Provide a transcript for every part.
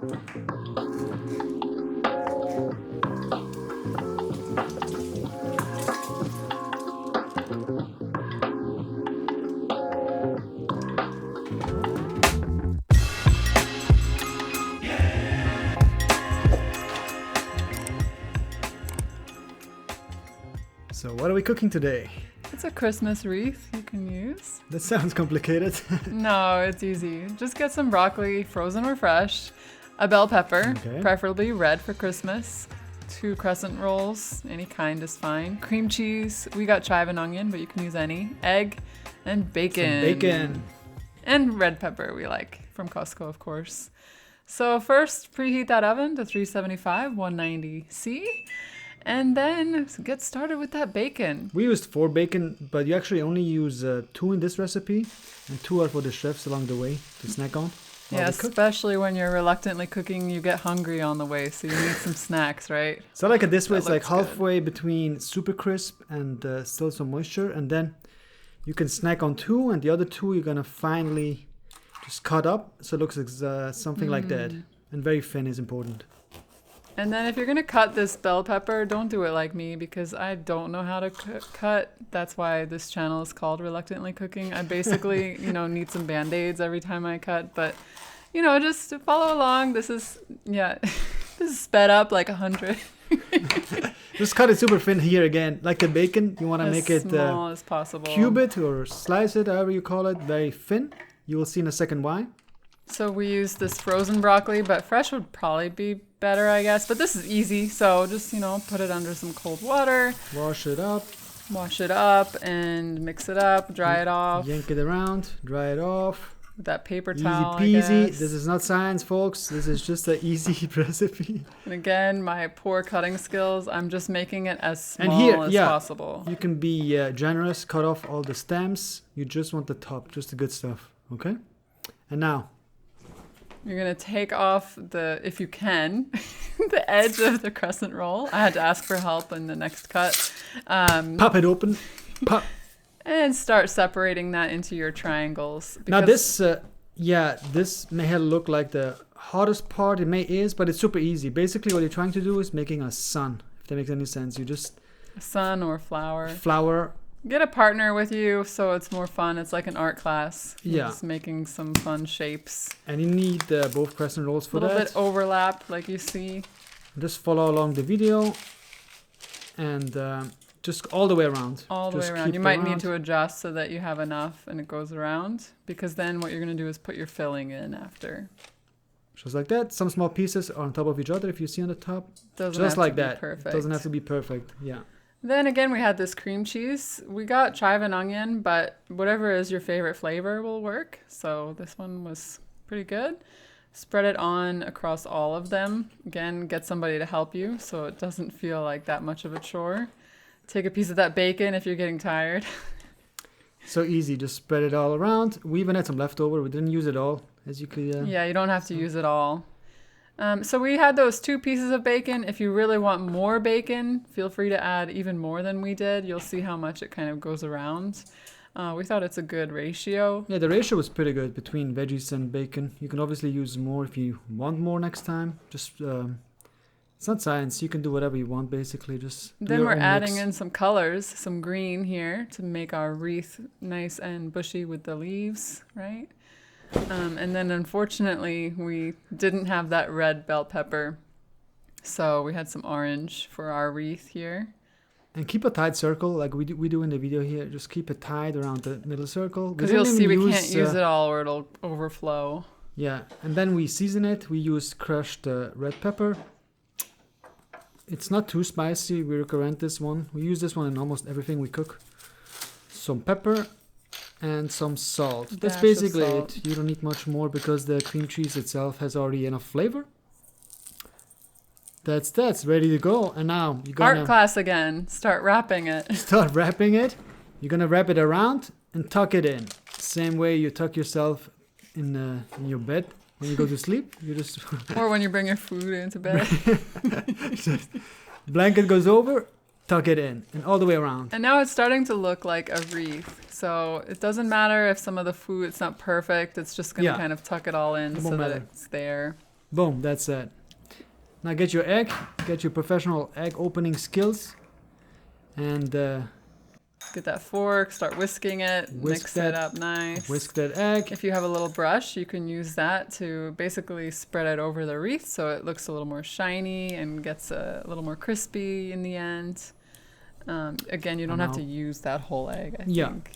So what are we cooking today? It's a Christmas wreath you can use. That sounds complicated. No, it's easy. Just get some broccoli, frozen or fresh, a bell pepper, preferably red for Christmas, 2 crescent rolls, any kind is fine, cream cheese, we got chive-and-onion, but you can use any, egg, and bacon. Some bacon. And red pepper we like, from Costco, of course. So first, preheat that oven to 375, 190C. And then get started with that bacon. We used 4 bacon, but you actually only use 2 in this recipe, and 2 are for the chefs along the way to snack on. Yeah, especially when you're reluctantly cooking, you get hungry on the way, so you need some snacks, right? So I like it this way. It's like halfway between super crisp and still some moisture, and then you can snack on 2, and the other 2 you're gonna finally just cut up, so it looks like something like that. And very thin is important. And then if you're going to cut this bell pepper, don't do it like me because I don't know how to cut. That's why this channel is called Reluctantly Cooking. I basically, need some Band-Aids every time I cut. But, just follow along. This is sped up like 100. Just cut it super thin here again. Like the bacon, you want to make it small as possible. Cube it or slice it, however you call it, very thin. You will see in a second why. So we use this frozen broccoli, but fresh would probably be better, I guess. But this is easy, so just, put it under some cold water. Wash it up and mix it up, dry it off. Yank it around, dry it off. With that paper towel, Easy peasy. I guess. This is not science, folks. This is just an easy recipe. And again, my poor cutting skills, I'm just making it as small as possible. You can be generous, cut off all the stems. You just want the top, just the good stuff, okay? And now, you're going to take off if you can, the edge of the crescent roll. I had to ask for help in the next cut. Pop it open. Pop. And start separating that into your triangles. Now this may look like the hardest part. It is, but it's super easy. Basically, what you're trying to do is making a sun, if that makes any sense. You just... A sun or flower. Flower. Get a partner with you so it's more fun. It's like an art class. You're just making some fun shapes. And you need both crescent rolls for that. A little bit overlap, like you see. Just follow along the video and just all the way around. All the way around. You might need to adjust so that you have enough and it goes around, because then what you're going to do is put your filling in after. Just like that. Some small pieces are on top of each other, if you see on the top. Just like that. Perfect. Doesn't have to be perfect. Yeah. Then again, we had this cream cheese. We got chive-and-onion, but whatever is your favorite flavor will work. So this one was pretty good. Spread it on across all of them. Again, get somebody to help you so it doesn't feel like that much of a chore. Take a piece of that bacon if you're getting tired. So easy, just spread it all around. We even had some leftover. We didn't use it all, as you could... Yeah, you don't have to use it all. So we had those 2 pieces of bacon. If you really want more bacon, feel free to add even more than we did. You'll see how much it kind of goes around. We thought it's a good ratio. Yeah, the ratio was pretty good between veggies and bacon. You can obviously use more if you want more next time. Just, it's not science. You can do whatever you want, basically. Just then we're adding in some colors, some green here to make our wreath nice and bushy with the leaves, right? And then unfortunately, we didn't have that red bell pepper. So we had some orange for our wreath here. And keep a tight circle like we do in the video here. Just keep it tight around the middle circle. Because you'll see we can't use it all or it'll overflow. Yeah, and then we season it. We use crushed red pepper. It's not too spicy. We recommend this one. We use this one in almost everything we cook. Some pepper. And some salt. That's basically it. You don't need much more because the cream cheese itself has already enough flavor. That's ready to go. And now you're gonna... Art class again. Start wrapping it. Start wrapping it. You're gonna wrap it around and tuck it in. Same way you tuck yourself in your bed when you go to sleep. You just... Or when you bring your food into bed. Blanket goes over. Tuck it in and all the way around. And now it's starting to look like a wreath. So it doesn't matter if some of the food, it's not perfect. It's just going to kind of tuck it all in so that it's there. Boom, that's it. Now get your egg, get your professional egg opening skills, and Get that fork, start whisking it, mix it up nice. whisk that egg. If you have a little brush, you can use that to basically spread it over the wreath so it looks a little more shiny and gets a little more crispy in the end. Again, you don't have to use that whole egg, I think.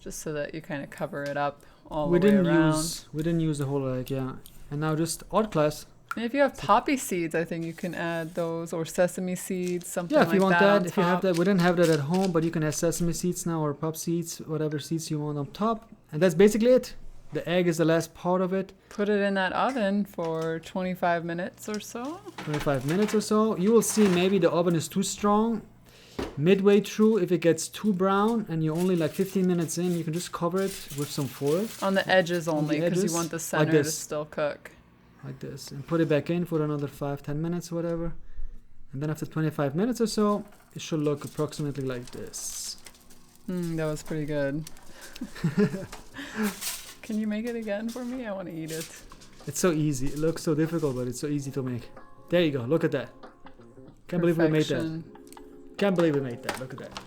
Just so that you kind of cover it up all the way around. We didn't use the whole egg, yeah. And now just odd class. And if you have poppy seeds, I think you can add those, or sesame seeds, something like that. Yeah, if you want that, if you have top. that, we didn't have that at home, but you can have sesame seeds now or pop seeds, whatever seeds you want on top. And that's basically it. The egg is the last part of it. Put it in that oven for 25 minutes or so. 25 minutes or so. You will see maybe the oven is too strong. Midway through, if it gets too brown and you're only like 15 minutes in, you can just cover it with some foil. On the edges only, because you want the center to still cook. Like this, and put it back in for another 5-10 minutes, whatever. And then after 25 minutes or so, it should look approximately like this. That was pretty good. Can you make it again for me? I want to eat it. It's so easy. It looks so difficult, but it's so easy to make. There you go. Look at that. Can't believe we made that. Can't believe we made that. Look at that.